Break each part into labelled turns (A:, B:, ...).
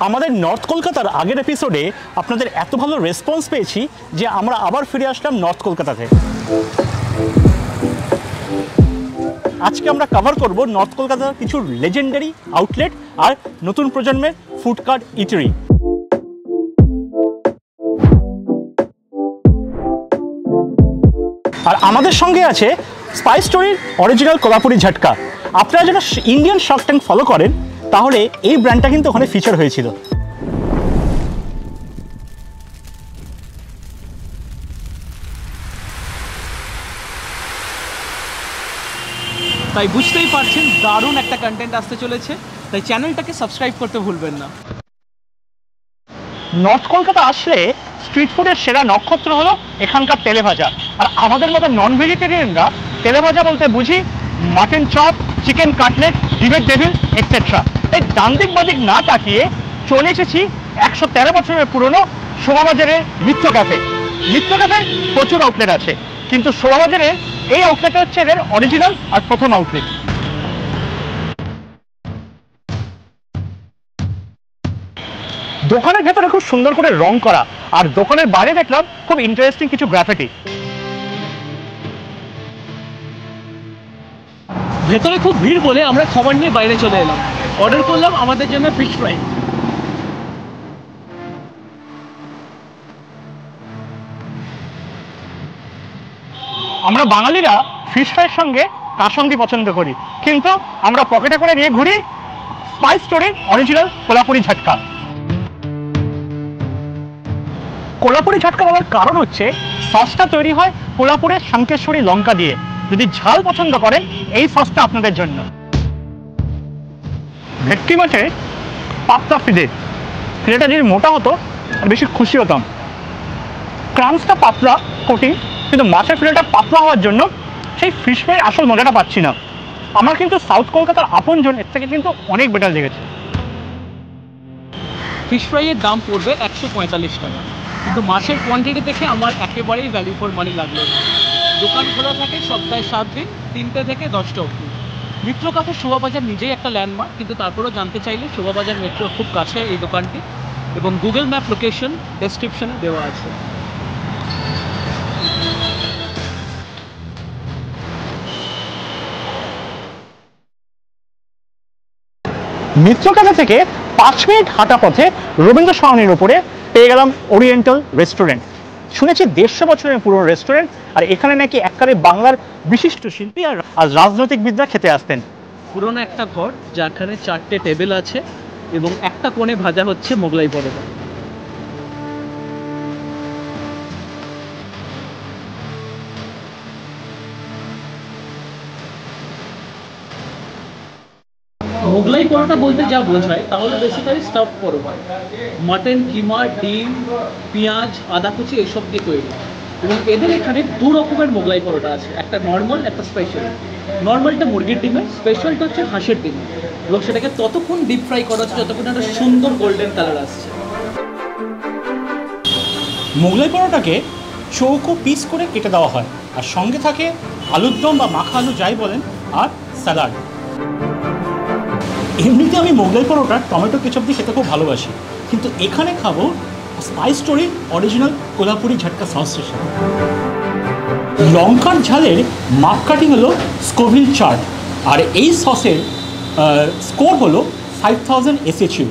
A: আমাদের নর্থ কলকাতার আগের এপিসোডে আপনাদের এত ভালো রেসপন্স পেয়েছি যে আমরা আবার ফিরে আসলাম নর্থ কলকাতাতে। আজকে আমরা কভার করব নর্থ কলকাতার কিছু লেজেন্ডারি আউটলেট আর নতুন প্রজন্মের ফুড কার্ট ইটারি। আর আমাদের সঙ্গে আছে স্পাইস স্টোরির অরিজিনাল কোলাপুরি ঝটকা। আপনারা যারা ইন্ডিয়ান শার্ক ট্যাঙ্ক ফলো করেন তাহলে এই ব্র্যান্ডটা কিন্তু ওখানে ফিচার হয়েছিল।
B: তাই বুঝতেই পারছেন দারুণ একটা কন্টেন্ট আসতে চলেছে, তাই চ্যানেলটাকে সাবস্ক্রাইব করতে ভুলবেন না।
A: নর্থ কলকাতা আসলে স্ট্রিট ফুডের সেরা নক্ষত্র হলো এখানকার তেলেভাজা। আর আমাদের মতো নন ভেজিটেরিয়ানরা তেলেভাজা বলতে বুঝি মাটন চপ, চিকেন কাটলেট, ডিমের ডেভিল এক্সেট্রা। এই ডান্দিক বাদিক না তাকিয়ে চলে এসেছি 113 বছরের পুরনো শোভাবাজারের মিত্র ক্যাফে। মিত্র ক্যাফে প্রচুর আউটলেট আছে, কিন্তু শোভাবাজারের এই আউটলেটটা হচ্ছে এদের অরিজিনাল আর প্রথম আউটলেট। দোকানের ভেতরে খুব সুন্দর করে রং করা, আর দোকানের বাইরে দেখলাম খুব ইন্টারেস্টিং কিছু গ্রাফিটি।
B: ভেতরে খুব ভিড় বলে আমরা খাবার নিয়ে বাইরে চলে এলাম। অর্ডার করলাম আমাদের জন্য ফিশ ফ্রাই।
A: আমরা বাঙালিরা ফিশ ফ্রাইয়ের সঙ্গে কাসন্দি পছন্দ করি, কিন্তু আমরা পকেটে করে নিয়ে ঘুরি স্পাইস স্টোরির অরিজিনাল কোলাপুরি ঝটকা। কোলাপুরি ঝটকা বলার কারণ হচ্ছে সসটা তৈরি হয় কোলাপুরের শঙ্কেশ্বরী লঙ্কা দিয়ে। যদি ঝাল পছন্দ করেন এই সসটা আপনাদের জন্য। ভেটকি মাছে পাতলা ফিলেটা যদি মোটা হতো আর বেশি খুশি হতাম। ক্রাঞ্চটা পাতলা কঠিন, কিন্তু মাছের ফিলেটা পাতলা হওয়ার জন্য সেই ফিশ ফ্রাইয়ের আসল মজাটা পাচ্ছি না। আমার কিন্তু সাউথ কলকাতার আপনজন এর থেকে কিন্তু অনেক বেটার লেগেছে।
B: ফিশ ফ্রাইয়ের দাম পড়বে 145 টাকা, কিন্তু মাছের কোয়ান্টিটি দেখে আমার একেবারেই ভ্যালু ফর মানি লাগলো। দোকান খোলা থাকে সপ্তাহে 7 দিন, 3টে থেকে 10টা অবধি। মিত্র ক্যাফে শোভাবাজার নিজেই একটা ল্যান্ডমার্ক, কিন্তু তারপরেও জানতে চাইলে শোভাবাজার মেট্রোর খুব কাছে এই দোকানটি, এবং গুগল ম্যাপ লোকেশন ডেসক্রিপশনে দেওয়া আছে।
A: মিত্র ক্যাফে থেকে 5 মিনিট হাঁটা পথে রবীন্দ্র সরণির উপরে পেয়ে গেলাম ওরিয়েন্টাল রেস্টুরেন্ট। শুনেছি 150 বছরের পুরনো রেস্টুরেন্ট, আর এখানে নাকি এককালে বাংলার বিশিষ্ট শিল্পী আর রাজনৈতিকবিদরা খেতে আসতেন।
B: পুরোনো একটা ঘর যেখানে 4টে টেবিল আছে এবং একটা কোণে ভাজা হচ্ছে মোগলাই পরোটা। মোগলাই পরোটা বলতে যা বোঝায় তাহলে বেসিক্যালি স্টাফ পরোটা, মাটন, কিমা, ডিম, পেঁয়াজ, আদা কুচি এইসব দিয়ে তৈরি। এবং এদের এখানে 2 রকমের মোগলাই পরোটা আছে, একটা নর্মাল, একটা স্পেশাল। নর্মালটা মুরগির ডিমের, স্পেশালটা হচ্ছে হাঁসের ডিম, এবং সেটাকে ততক্ষণ ডিপ ফ্রাই করা হচ্ছে যতক্ষণ একটা সুন্দর গোল্ডেন কালার আসছে।
A: মোগলাই পরোটাকে চৌকো পিস করে কেটে দেওয়া হয়, আর সঙ্গে থাকে আলুর দম বা মাখা আলু যাই বলেন, আর স্যালাড। এমনিতে আমি মোগলাই পরোটা টমেটো কেচাপ দিয়ে খেতে খুব ভালোবাসি, কিন্তু এখানে খাবো স্পাইস স্টোরির অরিজিনাল কোলাপুরি ঝটকা সসের সাথে। লঙ্কার ঝালের মাপ কাটিং হলো স্কোভিল চার্ট, আর এই সসের স্কোর হলো 5000 SHU।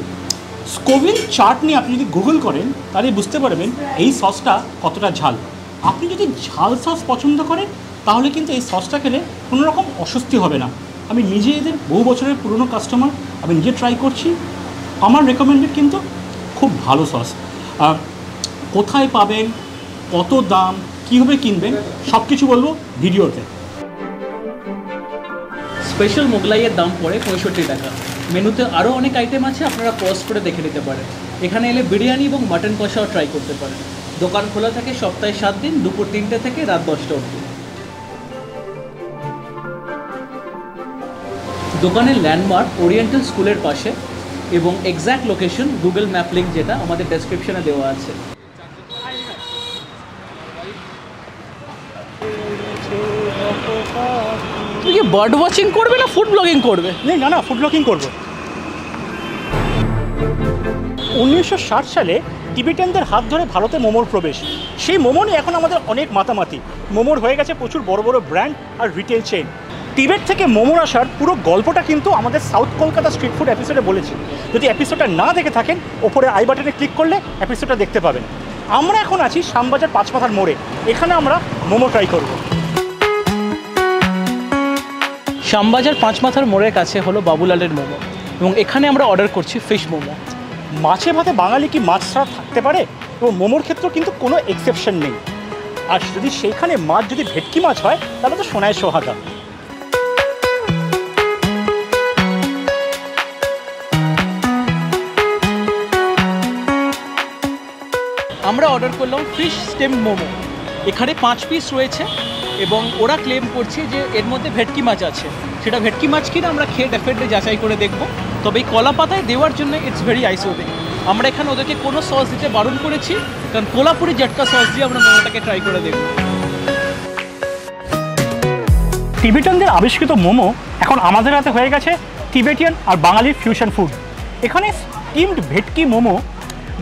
A: স্কোভিল চার্ট নিয়ে আপনি যদি গুগল করেন তাহলে বুঝতে পারবেন এই সসটা কতটা ঝাল। আপনি যদি ঝাল সস পছন্দ করেন তাহলে কিন্তু এই সসটা খেলে কোনো রকম অস্বস্তি হবে না। আমি নিজে এদের বহু বছরের পুরনো কাস্টমার, আমি নিজে ট্রাই করছি। আমার রেকমেন্ডেড কিন্তু খুব ভালো সস। কোথায় পাবেন, কত দাম, কীভাবে কিনবেন সব কিছু বলবো ভিডিওতে।
B: স্পেশাল মোগলাইয়ের দাম পড়ে 65 টাকা। মেনুতে আরও অনেক আইটেম আছে, আপনারা পজ করে দেখে নিতে পারেন। এখানে এলে বিরিয়ানি এবং মাটন কষাও ট্রাই করতে পারেন। দোকান খোলা থাকে সপ্তাহে 7 দিন, দুপুর 3টে থেকে রাত 10টা অবধি। দোকানের ল্যান্ডমার্ক ওরিয়েন্টাল স্কুলের পাশে, এবং exact location Google map link যেটা আমাদের ডেসক্রিপশনে দেওয়া আছে। তুই কি বার্ড ওয়াচিং করবে না ফুড ব্লগিং করবে?
A: না না, ফুড ব্লগিং করবো। 1960 সালে টিবেটানদের হাত ধরে ভারতে মোমোর প্রবেশ। সেই মোমো নিয়ে এখন আমাদের অনেক মাতামাতি। মোমোর হয়ে গেছে প্রচুর বড় বড় ব্র্যান্ড আর রিটেল চেইন। টিবেট থেকে মোমোর আসার পুরো গল্পটা কিন্তু আমাদের সাউথ কলকাতা স্ট্রিট ফুড এপিসোডে বলেছি। যদি এপিসোডটা না দেখে থাকেন, ওপরে আই বাটনে ক্লিক করলে এপিসোডটা দেখতে পাবেন। আমরা এখন আছি শ্যামবাজার পাঁচমাথার মোড়ে। এখানে আমরা মোমো ট্রাই করব।
B: শ্যামবাজার পাঁচমাথার মোড়ের কাছে হলো বাবুলালের মোমো, এবং এখানে আমরা অর্ডার করছি ফিশ মোমো।
A: মাছে ভাতে বাঙালি কি মাছ ছাড়া থাকতে পারে? এবং মোমোর ক্ষেত্রেও কিন্তু কোনো এক্সেপশন নেই। আর যদি সেইখানে মাছ যদি ভেটকি মাছ হয়, তাহলে তো সোনায় সোহাগা।
B: আমরা অর্ডার করলাম ফিশ স্টেম মোমো। এখানে 5 পিস রয়েছে এবং ওরা ক্লেম করছে যে এর মধ্যে ভেটকি মাছ আছে। সেটা ভেটকি মাছ কিনা আমরা খেয়ে ডেফিনেটলি যাচাই করে দেখব। তবে এই কলা পাতায় দেওয়ার জন্য ইটস ভেরি আইসোডিং। আমরা এখানে ওদেরকে কোনো সস দিতে বারণ করেছি, কারণ কোলাপুরি ঝটকা সস দিয়ে আমরা মোমোটাকে ট্রাই করে দেখব।
A: টিবেটানদের আবিষ্কৃত মোমো এখন আমাদের হাতে হয়ে গেছে টিবেটিয়ান আর বাঙালির ফিউশন ফুড। এখানে স্টিমড ভেটকি মোমো,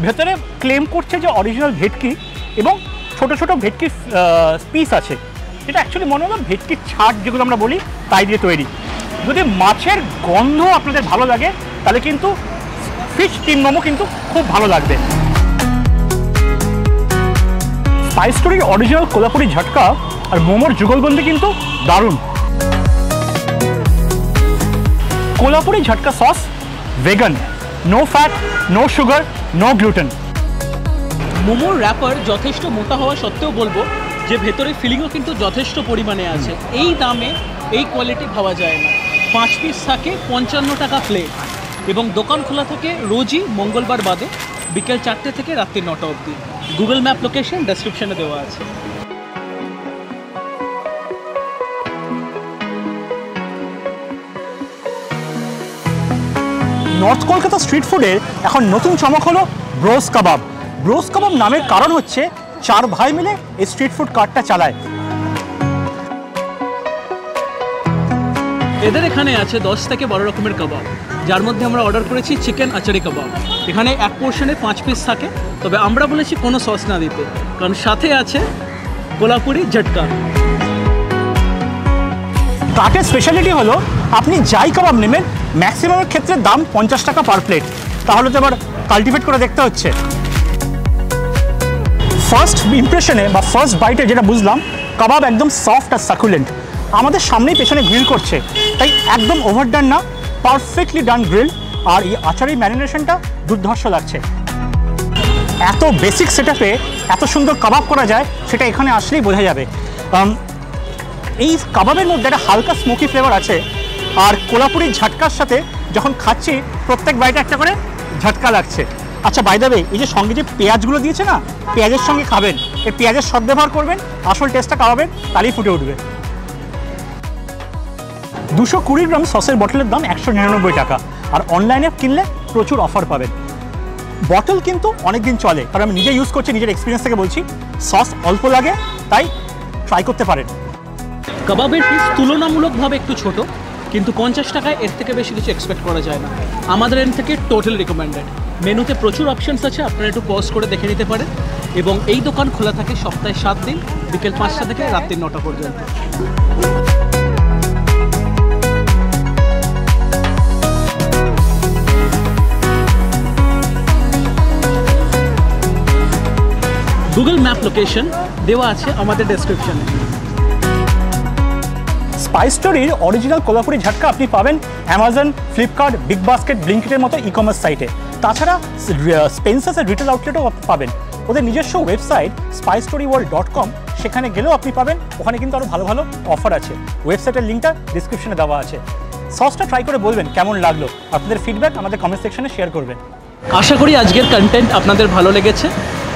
A: ভেতরে ক্লেম করছে যে অরিজিনাল ভেটকি এবং ছোট ছোট ভেটকি পিস আছে। এটা অ্যাকচুয়ালি মনে হলো ভেটকির ছাট যেগুলো আমরা বলি তাই দিয়ে তৈরি। যদি মাছের গন্ধ আপনাদের ভালো লাগে, তাহলে কিন্তু ফিশ স্টিম মোমো কিন্তু খুব ভালো লাগবে। স্পাইস স্টোরির অরিজিনাল কোলাপুরি ঝটকা আর মোমোর যুগলবন্দি কিন্তু দারুণ। কোলাপুরি ঝটকা sauce vegan, no fat, no sugar, no gluten.
B: মোমোর র্যাপার যথেষ্ট মোটা হওয়া সত্ত্বেও বলবো যে ভেতরে ফিলিংও কিন্তু যথেষ্ট পরিমাণে আছে। এই দামে এই কোয়ালিটি পাওয়া যায় না। 5 পিস থাকে 55 টাকা প্লেট, এবং দোকান খোলা থাকে রোজই মঙ্গলবার বাদে বিকেল 4টে থেকে রাত্রি 9টা অবধি। গুগল ম্যাপ লোকেশন ডেসক্রিপশনে দেওয়া আছে।
A: নর্থ কলকাতা স্ট্রিট ফুডের এখন নতুন চমক হলো ব্রোস কাবাব। ব্রোস কাবাব নামের কারণ হচ্ছে 4 ভাই মিলে এই স্ট্রিট ফুড কার্টটা চালায়।
B: এদের এখানে আছে 10 থেকে 12 রকমের কাবাব, যার মধ্যে আমরা অর্ডার করেছি চিকেন আচারি কাবাব। এখানে এক পোর্শনে 5 পিস থাকে, তবে আমরা বলেছি কোনো সস না দিতে, কারণ সাথে আছে কোলাপুরি ঝটকা।
A: কার্টের স্পেশালিটি হলো আপনি যাই কাবাব নেবেন, ম্যাক্সিমামের ক্ষেত্রে দাম 50 টাকা পার প্লেট। তাহলে তো এবার কাল্টিভেট করে দেখতে হচ্ছে। ফার্স্ট ইমপ্রেশনে বা ফার্স্ট বাইটে যেটা বুঝলাম, কাবাব একদম সফট আর সাকুলেন্ট। আমাদের সামনেই পেছনে গ্রিল করছে, তাই একদম ওভারডান না, পারফেক্টলি ডান গ্রিল। আর এই আচারের ম্যারিনেশনটা দুর্ধর্ষ লাগছে। এত বেসিক সেটআপে এত সুন্দর কাবাব করা যায়, সেটা এখানে আসলেই বোঝা যাবে। এই কাবাবের মধ্যে একটা হালকা স্মোকি ফ্লেভার আছে। আর কোলাপুরি ঝটকার সাথে যখন খাচ্ছি, প্রত্যেক বাইটে একটা করে ঝটকা লাগছে। আচ্ছা, বাই দ্য ওয়ে, এই যে সঙ্গে যে পেঁয়াজগুলো দিয়েছে না, পেঁয়াজের সঙ্গে খাবেন, এই পেঁয়াজের সদ্ব্যবহার করবেন, আসল টেস্টটা কাবাবের তাহলেই ফুটে উঠবে। 220 গ্রাম সসের বটলের দাম 199 টাকা। আর অনলাইনে কিনলে প্রচুর অফার পাবেন। বটল কিন্তু অনেক দিন চলে, কারণ আমি নিজে ইউজ করছি, নিজের এক্সপিরিয়েন্স থেকে বলছি। সস অল্প লাগে, তাই ট্রাই করতে পারেন।
B: কাবাবের পিস তুলনামূলকভাবে একটু ছোট, কিন্তু 50 টাকায় এর থেকে বেশি কিছু এক্সপেক্ট করা যায় না। আমাদের এর থেকে টোটাল রিকমেন্ডেড। মেনুতে প্রচুর অপশানস আছে, আপনারা একটু পজ করে দেখে নিতে পারেন। এবং এই দোকান খোলা থাকে সপ্তাহে 7 দিন, বিকেল 5টা থেকে রাত্রি 9টা পর্যন্ত। গুগল ম্যাপ লোকেশন দেওয়া আছে আমাদের ডেসক্রিপশনে।
A: স্পাইস স্টোরির অরিজিনাল কোলাপুরি ঝটকা আপনি পাবেন অ্যামাজন, ফ্লিপকার্ট, বিগ বাস্কেট, ব্লিঙ্কিটের মতো ই কমার্স সাইটে। তাছাড়া স্পেন্সার্সের রিটেল আউটলেটও পাবেন। ওদের নিজস্ব ওয়েবসাইট spicestoryworld.com, সেখানে গেলেও আপনি পাবেন। ওখানে কিন্তু আরও ভালো ভালো অফার আছে। ওয়েবসাইটের লিঙ্কটা ডিসক্রিপশনে দেওয়া আছে। সসটা ট্রাই করে বলবেন কেমন লাগলো। আপনাদের ফিডব্যাক আমাদের কমেন্ট সেকশনে শেয়ার করবেন।
B: আশা করি আজকের কন্টেন্ট আপনাদের ভালো লেগেছে।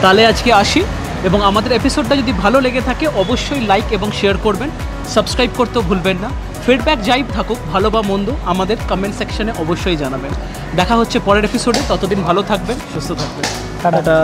B: তাহলে আজকে আসি, এবং আমাদের এপিসোডটা যদি ভালো লেগে থাকে অবশ্যই লাইক এবং শেয়ার করবেন। সাবস্ক্রাইব করতেও ভুলবেন না। ফিডব্যাক যাই থাকুক, ভালো বা মন্দ, আমাদের কমেন্ট সেকশনে অবশ্যই জানাবেন। দেখা হচ্ছে পরের এপিসোডে। ততদিন ভালো থাকবেন, সুস্থ থাকবেন। টাটা।